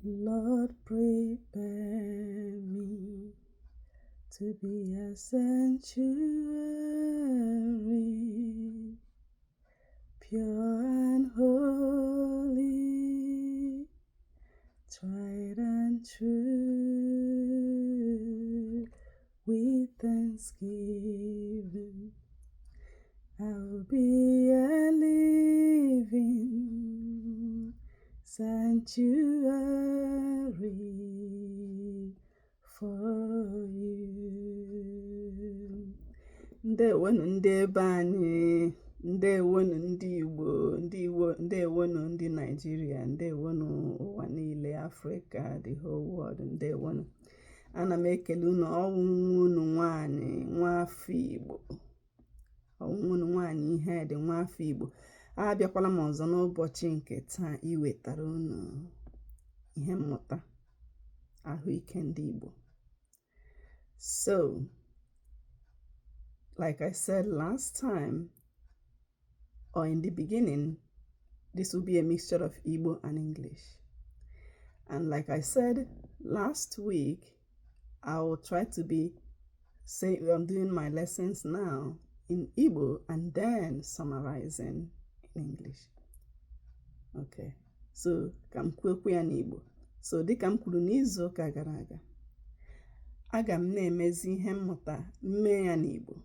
Lord, prepare me to be a sanctuary, pure and holy, tried and true. With thanksgiving, I'll be a living sanctuary for you. Ndewonu ndị ebe anyị, ndewonu ndị Igbo, ndewonu ndị Nigeria, ndewonu ụwa niile, Africa, the whole world, ndewonu. Ana m ekele unu ọnwụnwa unu nwanyị nwafọ Igbo, ọnwụnwa unu nwanyị ihe dị nwafọ Igbo. Abịakwala m ọzọ n'ụbọchị nke taa iwetara unu ihe mmụta ahụike ndị Igbo. So, like I said last time, or in the beginning, this will be a mixture of Igbo and English. And like I said last week, I will try to I'm doing my lessons now in Igbo and then summarizing in English. Okay, so ka m kwekwe ya n'Igbo. So dịka m kwuru n'izu ụka gara aga, aga m na-emezi ihe mmụta mme ya n'Igbo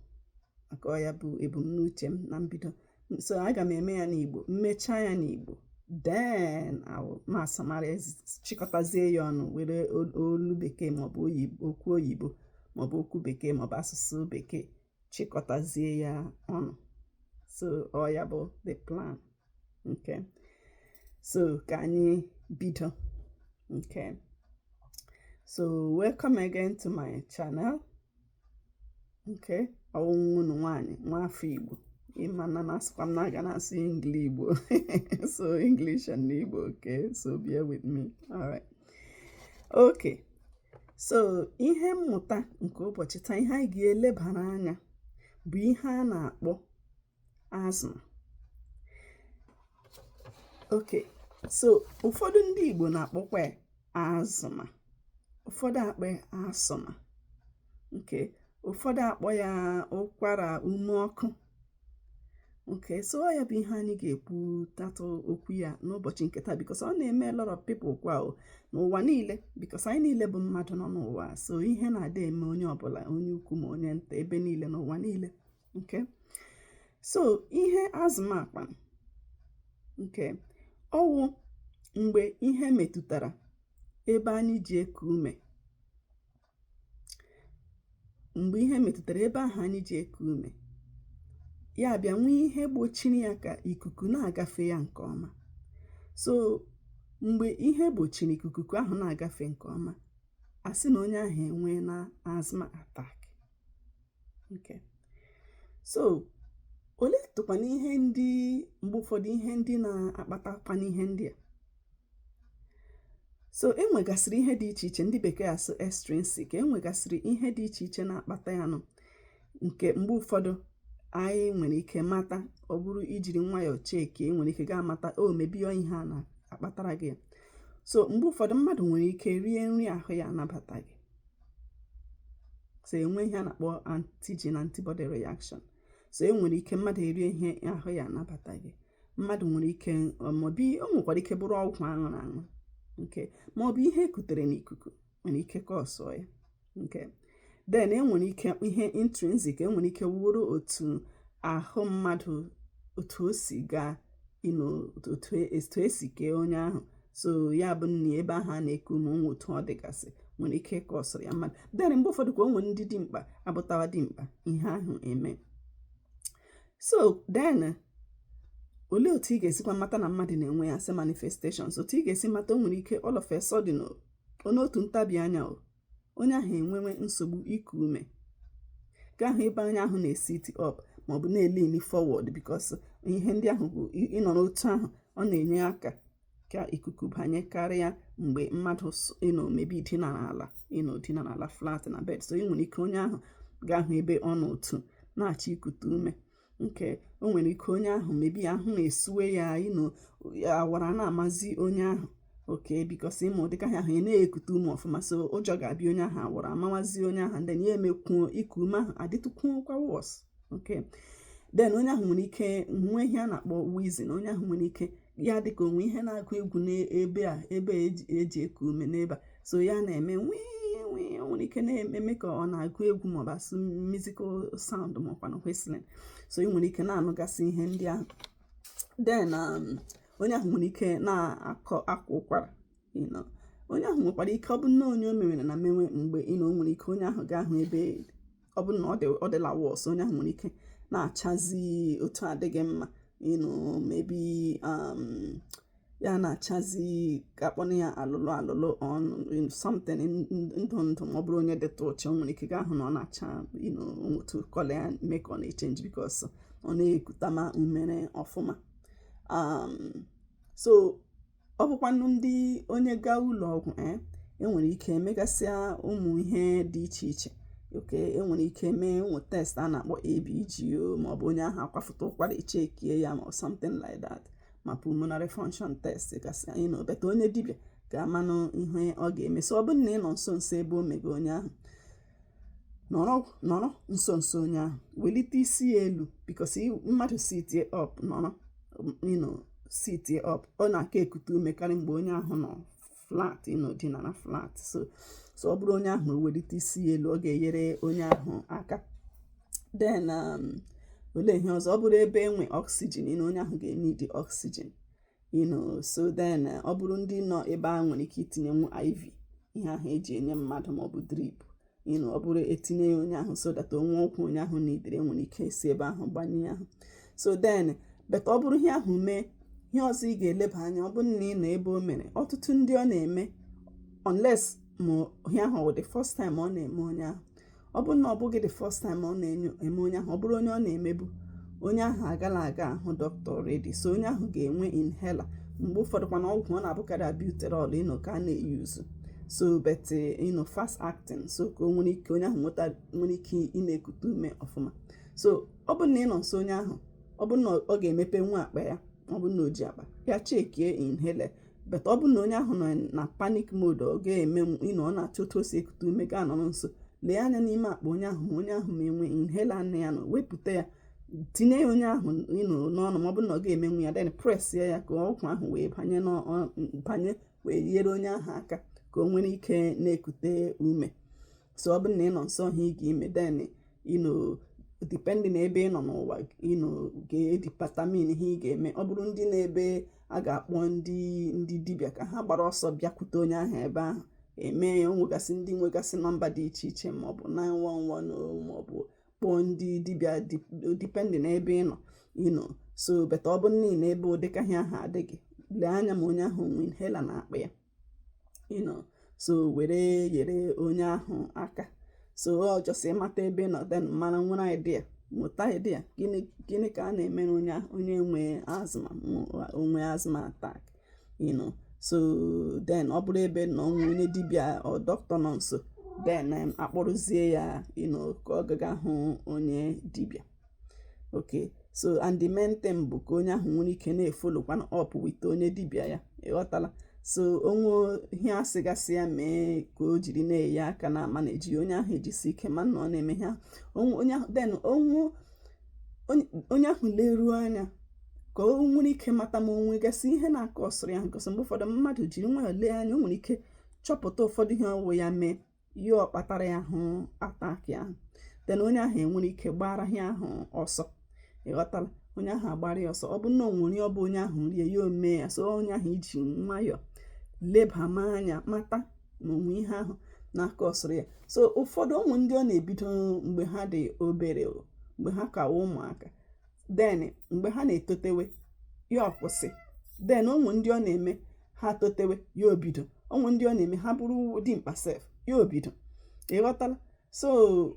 maka ọ ya bụ ebumnuche m na mbido. So aga m eme ya n'Igbo, mmecha ya n'Igbo, then ma summarize, chịkọtazie ya ọnụ were olu bekee maọbụ okwu oyibo maọbụ okwu bekee maọbụ asụsụ bekee chịkọtazie ya ọnụ. So ọ ya bụ the plan. Okay, so ka anyị bido. Okay, so welcome again to my channel. Okay, ọnwụnwa unu nwanyị nwafọ Igbo. Imana naskwa m na-aga na-asụ Igbo. So English and Igbo, okay? So bear with me. All right. Okay. So ihe mmụta nke ụbọchị taa, ihe anyị ga-elebara anya bụ ihe a na-akpọ Azma. Okay. So ụfọdụ ndị Igbo na-akpọkwa Azma. Ụfọdụ akpọ asụma. Okay. Ụfọdụ akpọ ya ụkwara ume ọkụ. Okay, so ya bụ ihe anyị ga-ekwu tatụ okwu ya n'ụbọchị nke taa, because ọ na-eme a lot of people kwa n'ụwa niile, because anyị niile bụ mmadụ nọ n'ụwa. So ihe na-adị eme onye ọbụla, onye ukwu ma onye nta, ebe niile n'ụwa niile. Okay, so ihe azụma akpa, okay, ọwụ mgbe ihe metụtara ebe anyị ji eku ume. Mgbe ihe metụtara ebe ahụ anyị ji eku ume, ya bịa nwee ihe gbochiri ya ka ikuku na-agafe ya nke ọma. So mgbe ihe gbochiri ikuku ahụ na-agafe nke ọma, a sị na onye ahụ enwe na asthma attack. Okay, so ole tụkwa n'ihe ndị mgbe ụfọdụ ihe ndị na-akpatakwa n'ihe ndị a. So enwegasịrị ihe dị iche iche ndị bekee asụ extrinsic, enwegasịrị ihe dị iche iche na-akpata ya nọ, nke mgbe ụfọdụ anyị nwere ike mata. Ọ bụrụ ijiri nwayọọ cheki, nwere ike ga amata mebie ihe a na-akpatara gị. So mgbe ụfọdụ mmadụ nwere ike rie nri ahụ ya anabata gị. So enwe ihe a na-akpọ antigen antibody reaction. So enwere ike mmadụ erie ihe ahụ ya anabata gị. Mmadụ nwere ike o nwekwara ike bụrụ ọgwụ aṅụrụ aṅụ. Okay, ma ọ bụ ihe ekutere n'ikuku nwere ike ka ọsọ ya. Okay, then enwere ike ihe intrinsic, enwere ike wuru otu ahụ mmadụ, otu o si gaa, otu esi kee onye ahụ. So ya bụ nni ebe ahụ a na-eku ume, onwe otu ọ dịgasị, nwere ike ka ọsọ ya mmadụ. Then mgbe ụfọdụ ka o nwere ndị dị mkpa abụtawa dị mkpa ihe ahụ eme. So then olee otu ị ga-esikwa mata na mmadụ na-enwe ya, sị manifestations. Otu ị ga-esi mata, o nwere ike all of a sudden n'otu ntabi anya onye ahụ enwewe nsogbu iku ume, ka ahụ ebe anya ahụ na-esit up maọbụ na-elini forward, because ihe ndị ahụ bụ ịnọ n'otu ahụ, ọ na-enye aka ka ikuku banye karịa mgbe mmadụ mebi dina n'ala flat na bed. So ị nwere ike onye ahụ ga-ahụ ebe ọ n'otu na-achọ ikute ume. Nke o nwere ike onye ahụ mebi ahụ na-esuwe ya, awara na-amazi onye ahụ. oke because ịmụ dịka ahụ ị na-ekute ume ọfụma, so ụjọ ga-abịa onye ahụ awụrụ amawazi onye ahụ, then ya emekwuo iku ume ahụ adịtụkwuokwa wọs. oke then onye ahụ nwere ike nwee ihe a na-akpọ wheezing. onye ahụ nwere ike ya dịka onwe ihe na-agụ egwu n'ebe eji eku ume n'ebe a, so ya na-eme nwee nwere ike na-eme ka ọ na-agụ egwu maọbụ asụ musical sound maọkwa na whistling, so ị nwere ike na-anụgasị ihe ndị ahụ. then onye ahụ nwere ike na-akwa ụkwara. onye ahụ nwekwara ike ọ bụ na onye o mewere na mewe mgbe o nwere ike onye ahụ ga-ahụ ebe ọ bụ na ọ dịla wọs, onye ahụ nwere ike na-achazi otu adịghị mma, maybe ya na-achazi ka akpọrọ ya alụlụ on something ndụ ma ọ bụrụ onye dịtụ ụcha, o nwere ike ga-ahụ na ọ na-acha otu kọla ya mee ka ọ na-echenji because ọ na-ekutama umere ọfụma. So ọ bụkwanụ ndị onye gaa ụlọ ọgwụ enwere ike emegasịa ụmụ ihe dị iche iche. enwere ike mee ụmụ test a na-akpọ ABGO maọbụ onye ahụ akwafụta ụkwara echekie ya ma something like that, ma pulmonary function test gasị beta onye dibịa ga-amanụ ihe ọ ga-eme. So ọ bụrụ na ị nọ nso nso ebe o mego onye ahụ, nọrọ nso nso onye ahụ, welite isi elu because mmadụ sitie up, nọrọ sitie up, ọ na-aka ekute ume karị mgbe onye ahụ nọ flat, dinara flat. So ọ bụrụ onye ahụ welite isi elu, ọ ga-enyere onye ahụ aka. Then olee ihe ọzọ, ọ bụrụ ebe enwe oxygen, onye ahụ ga-enidi oxygen. So then ọ bụrụ ndị nọ ebe a nwere ike itinyenwu IV, ihe ahụ eji enye mmadụ maọbụ drip, ọ bụrụ etinye ya onye ahụ so that onwe ọkụ onye ahụ nidere, enwere ike esi ebe ahụ gbanye ahụ. So then beta ọ bụrụ ihe ahụ mee, ihe ọzọ ị ga-eleba anya, ọ bụrụ na ị nọ ebe o mere, ọtụtụ ndị ọ na-eme unless ma ihe ahụ bụ the first time ọ na-eme onye ahụ. ọ bụrụ na ọ bụghị the first time ọ na-eme onye ahụ, ọ bụrụ onye ọ na-emebu, onye ahụ aga ahụ dọkịta already, so onye ahụ ga-enwe inhaler. mgbe ụfọdụ kwana ọgwụ ọ na-abụkarị albuterol ka a na-eyuzu, so but fast acting, so ka onye ahụ nwere ike ị na-ekute ume ọfụma. So ọ bụrụ na ị nọ nso onye ahụ, ọ bụrụ na ọ ga-emepe nwa akpa ya, ọ bụrụ na o ji akpa ya chekie inhaler, but ọ bụrụ na onye ahụ nọ na panic mode, ọ ga-eme ọ na-achọ otu o si ekute ume, ga anọ nso lee anya n'ime akpa onye ahụ ma onye ahụ ma enwe inhaler nne ya nọ, wepụta ya tinye ya onye ahụ n'ọnụ, ma ọ bụrụ na ọ ga-emenwu ya, then press ya ka ọgwụ ahụ wee banye wee nyere onye ahụ aka ka o nwere ike na-ekute ume. So ọ bụrụ na ị nọ nso ihe ị ga-eme, then depending na ebe ị nọ n'ụwa, ga-edipatamin ihe ị ga-eme. ọ bụrụ ndị na-ebe a ga-akpọ ndị dibịa ka ha gbara ọsọ bịakwute onye ahụ ebe ahụ, eme ya. Onwegasị ndị nwegasị nọmba dị iche iche maọbụ 911 maọbụ kpọọ ndị dibịa dipendị na ebe ị nọ. So beta ọ bụrụ niile ebe ụdịka ihe ahụ adịghị, lee anya ma onye ahụ nwe inhaler na akpa ya, so were nyere onye ahụ aka. So ọ jọsị ịmata ebe nọ, then mara nwere idea, mụta idea gịnị ka a na-emere onye nwe asthma, onwe asthma attack. So then ọ bụrụ ebe na onye dibịa ọ dọkịta nọ nso, then akpọrụzie ya ka ọ gaga hụ onye dibịa. Okay, so and the main thing bụ ka onye ahụ nwere ike na-efolokwa up with onye dibịa ya, ịghọtala. So onwe ihe asịgasị ya mee ka o jiri na-enye aka na ama na-eji onye ahụ ejisi ike ma na ọ na-eme ha onye ahụ leruo anya ka o nwere ike mata ma onwe gasị ihe na-akọ ọsọrọ ya. Gosi mgbe ụfọdụ mmadụ jiri nwayọ lee anya, o nwere ike chọpụta ụfọdụ ihe ọwụ ya mee ihe ọ kpatara ya ahụ ataki ahụ, then onye ahụ enwere ike gbara ya ahụ ọsọ, ịghọtala. onye ahụ agbara ya ọsọ, ọ bụ na onwere ọ bụ onye ahụ rie ya omee ya. So onye ahụ iji nwayọ leba anya mata na onwe ihe ahụ na-akọ ọsọrọ ya. So ụfọdụ ụmụ ndị ọ na-ebido mgbe ha dị obere, mgbe ha ka ụmụaka, then mgbe ha na-etotewe ya ọkwụsị, then ụmụ ndị ọ na-eme ha totewe ya obido, ụmụ ndị ọ na-eme ha bụrụ dimkpa sef ya obido, ịghọtala. So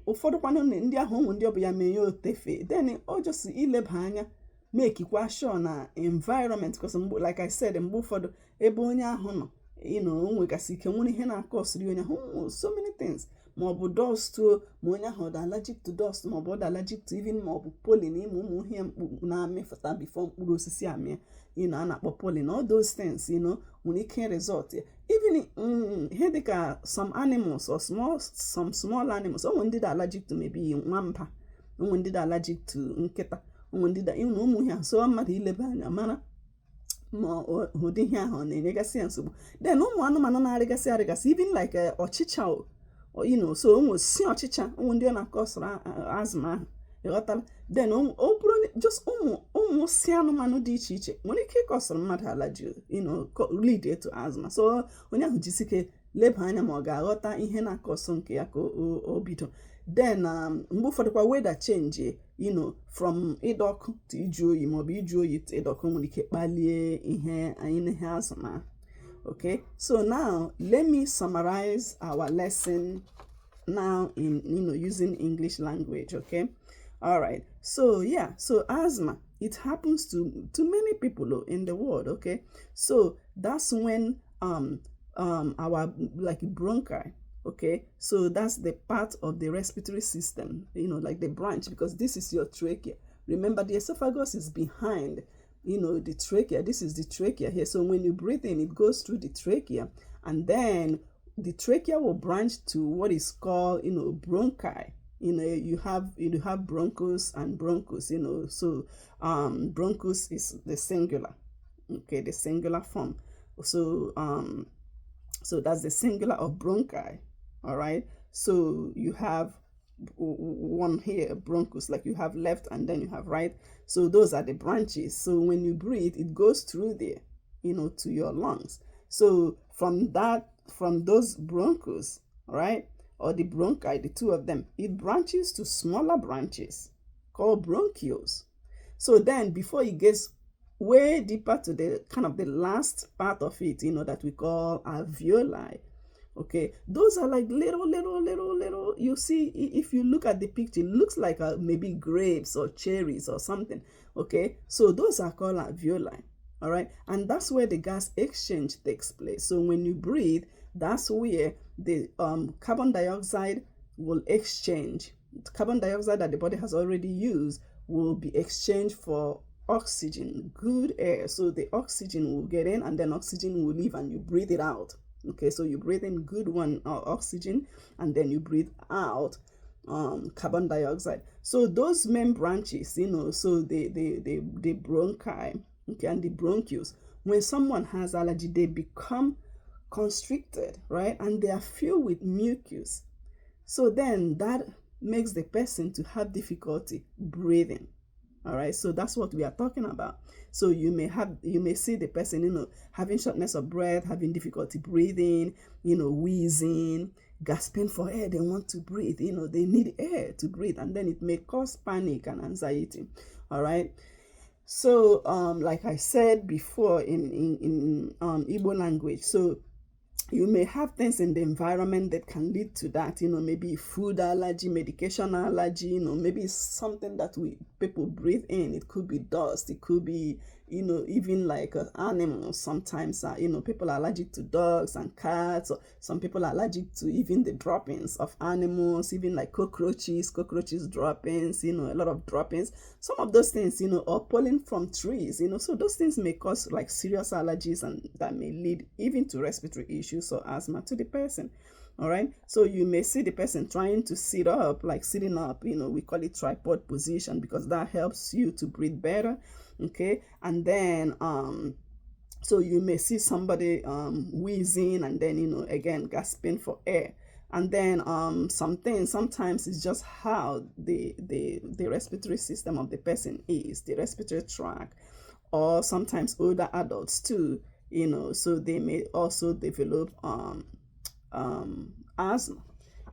ụfọdụ kwanụ ndị ahụ ụmụ ndị ọ bụ ya mee ya otefe, then ọ jọsi ileba anya mekikwa sure na environment, because like I said, mgbe ụfọdụ ebe onye ahụ nọ o nwegasị ike nwere ihe na-akọ ọsịrị onye ahụ, so many things. maọbụ dust o, ma onye ahụ ọ dị allergic to dust, maọbụ ọ dị allergic to even maọbụ pollen, ịmụ ụmụ ihe mkpu na-amịpụta before mkpụrụ osisi amịa, a na-akpọ pollen. All those things nwere ike result ya. Even ihe dịka some animals or some small animals, ụmụ ndị dị allergic to maybe nwamba, ụmụ ndị dị allergic to nkịta, ụmụ ndị dị ụmụ ihe so mmadụ ileba anya mara ma ụdị ihe ahụ na-enyegasị ya nsogbu. Then ụmụ anụmanụ na-arịgasị even like ọchịcha so ụmụ si ọchịcha, ụmụ ndị ọ na-akọsara asthma ahụ, ịghọtala. Then ọ bụrụ just ụmụ si anụmanụ dị iche iche nwere ike ịkọsara mmadụ allergy, lead to asthma. So onye ahụ jisike leba anya ma ọ ga-aghọta ihe na-akọsọ nke ya ka o bido. Then mgbe ụfọdụkwa weather change, from ịdọ ọkụ to ịjụ oyi, maọbụ ịjụ oyi to ịdọ ọkụ nwere ike kpalie ihe asthma. Okay, so now let me summarize our lesson now in using English language. Okay, all right. So yeah, so asthma, it happens to many people in the world. Okay, so that's when our like bronchi. Okay, so that's the part of the respiratory system, like the branch, because this is your trachea. Remember, the esophagus is behind the trachea. This is the trachea here. So when you breathe in, it goes through the trachea, and then the trachea will branch to what is called bronchi. You have bronchus and bronchus. So bronchus is the singular. Okay, the singular form. So so that's the singular of bronchi. All right, so you have one here, bronchus, like you have left and then you have right. So those are the branches. So when you breathe, it goes through there, to your lungs. So from those bronchus, right, or the bronchi, the two of them, it branches to smaller branches called bronchioles. So then before it gets way deeper to the kind of the last part of it, that we call alveoli. Okay, those are like little, you see, if you look at the picture, it looks like maybe grapes or cherries or something. Okay, so those are called alveoli. All right, and that's where the gas exchange takes place. So when you breathe, that's where the carbon dioxide will exchange. Carbon dioxide that the body has already used will be exchanged for oxygen, good air. So the oxygen will get in and then oxygen will leave and you breathe it out. Okay, so you breathe in good oxygen and then you breathe out carbon dioxide. So those main branches, so the bronchi, okay, and the bronchioles, when someone has allergy, they become constricted, right, and they are filled with mucus. So then that makes the person to have difficulty breathing. All right, so that's what we are talking about. So you may see the person, having shortness of breath, having difficulty breathing, wheezing, gasping for air. They want to breathe, they need air to breathe, and then it may cause panic and anxiety. All right. So like I said before in Igbo language, so you may have things in the environment that can lead to that, maybe food allergy, medication allergy, maybe something that people breathe in. It could be dust, it could be, even like animals. Sometimes, people are allergic to dogs and cats, or some people are allergic to even the droppings of animals, even like cockroaches droppings, a lot of droppings. Some of those things, or pollen from trees, so those things may cause like serious allergies, and that may lead even to respiratory issues or asthma to the person. All right, so you may see the person trying to sit up, like sitting up, we call it tripod position, because that helps you to breathe better. Okay, and then so you may see somebody wheezing and then again gasping for air. And then sometimes it's just how the respiratory system of the person is, the respiratory tract, or sometimes older adults too, so they may also develop asthma.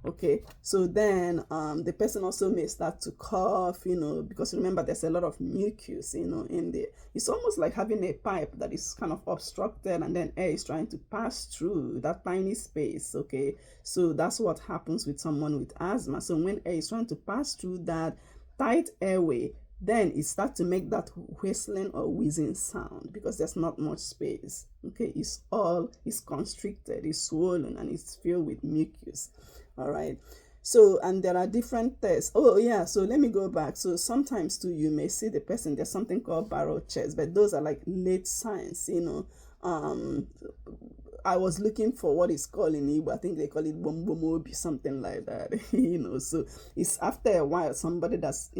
Okay, so then the person also may start to cough, because remember there's a lot of mucus, in there. It's almost like having a pipe that is kind of obstructed and then air is trying to pass through that tiny space. Okay, so that's what happens with someone with asthma. So when air is trying to pass through that tight airway, then it starts to make that whistling or wheezing sound, because there's not much space. Okay, it's constricted, it's swollen, and it's filled with mucus. All right. So, and there are different tests. Oh, yeah. So let me go back. So sometimes too, you may see the person, there's something called barrel chest, but those are like late signs, I was looking for what it's called in Igbo. I think they call it bombomobi, something like that. So it's after a while, somebody that's,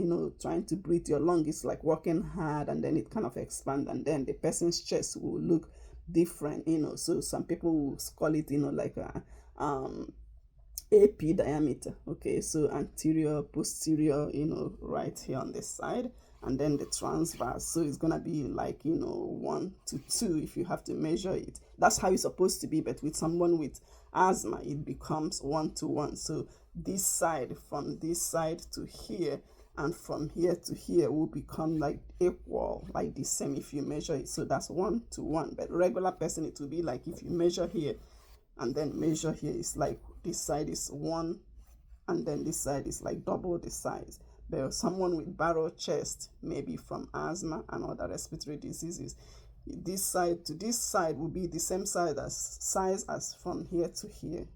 trying to breathe, your lung is like working hard, and then it kind of expands, and then the person's chest will look different, So some people will call it, like a AP diameter. Okay, so anterior, posterior, right here on this side, and then the transverse. So it's gonna be like 1 to 2 if you have to measure it. That's how it's supposed to be, but with someone with asthma, it becomes 1 to 1. So this side, from this side to here, and from here to here will become like equal, like the same if you measure it. So that's 1 to 1. But regular person, it will be like if you measure here and then measure here, it's like this side is 1, and then this side is like double the size. But someone with barrel chest, maybe from asthma and other respiratory diseases, this side to this side will be the same size as from here to here.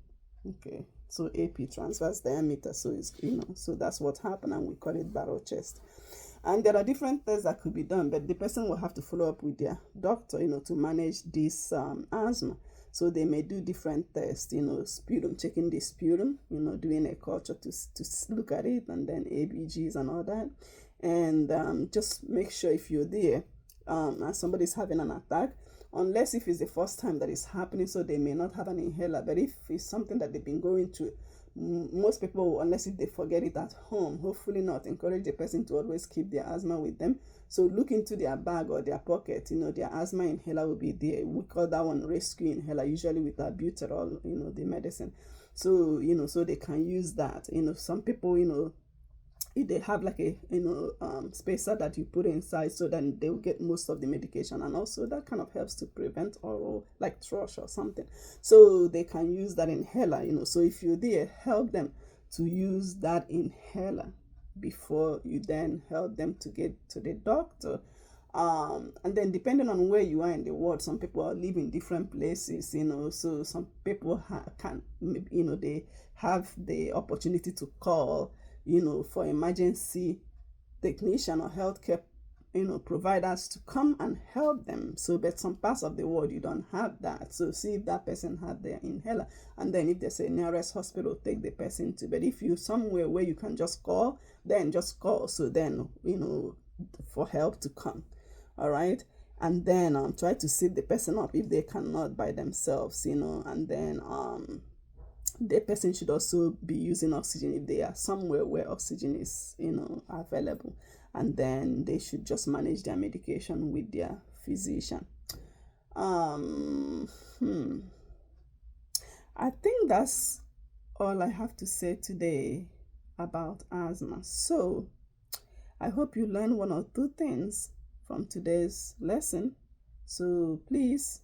Okay, so AP, transverse diameter. So it's so that's what happened, and we call it barrel chest. And there are different tests that could be done, but the person will have to follow up with their doctor, to manage this asthma. So they may do different tests, sputum, checking the sputum, doing a culture to look at it, and then ABGs and all that. And just make sure if you're there and somebody's having an attack, unless if it's the first time that it's happening, so they may not have an inhaler. But if it's something that they've been going through, most people, unless if they forget it at home, hopefully not, encourage the person to always keep their asthma with them. So look into their bag or their pocket, their asthma inhaler will be there. We call that one rescue inhaler, usually with albuterol, the medicine. So, so they can use that. Some people, if they have like a spacer that you put inside, so then they will get most of the medication, and also that kind of helps to prevent oral like thrush or something. So they can use that inhaler. So if you're there, help them to use that inhaler before you then help them to get to the doctor. And then depending on where you are in the world, some people live in different places, so some people they have the opportunity to call for emergency technician or healthcare providers to come and help them. So but some parts of the world you don't have that, so see if that person had their inhaler, and then if there's a nearest hospital, take the person to. But if you somewhere where you can just call, then just call, so then for help to come. All right, and then try to sit the person up if they cannot by themselves, and then the person should also be using oxygen if they are somewhere where oxygen is available, and then they should just manage their medication with their physician. I think that's all I have to say today about asthma. So I hope you learned 1 or 2 things from today's lesson. So please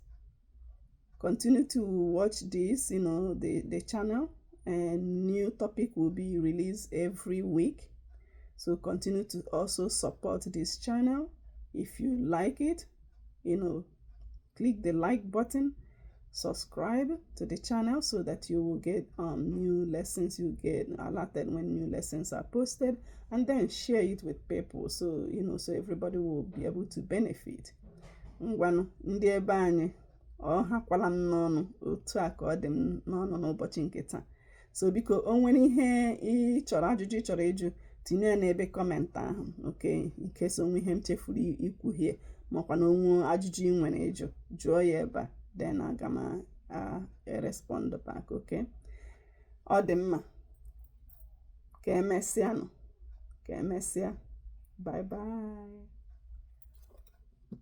continue to watch this, the channel, and new topic will be released every week. So continue to also support this channel. If you like it, click the like button, subscribe to the channel so that you will get new lessons. You get alerted when new lessons are posted, and then share it with people, so so everybody will be able to benefit. Ngwanụ ndị ebe anyị, ọ hakwala m n'ọnụ otu a ka ọ dị m n'ọnụ n'ụbọchị nke taa. So biko o nwere ihe ị chọrọ, ajụjụ ị chọrọ ịjụ, tinye ya n'ebe kọmentị ahụ, okay, nke so onwe ihe m chefuru ikwuhie, makwa na onwe ajụjụ ị nwere ịjụ, jụọ ya ebe a, then aga m respond back, okay. Ọ dị mma, ka emesịa, bye bye.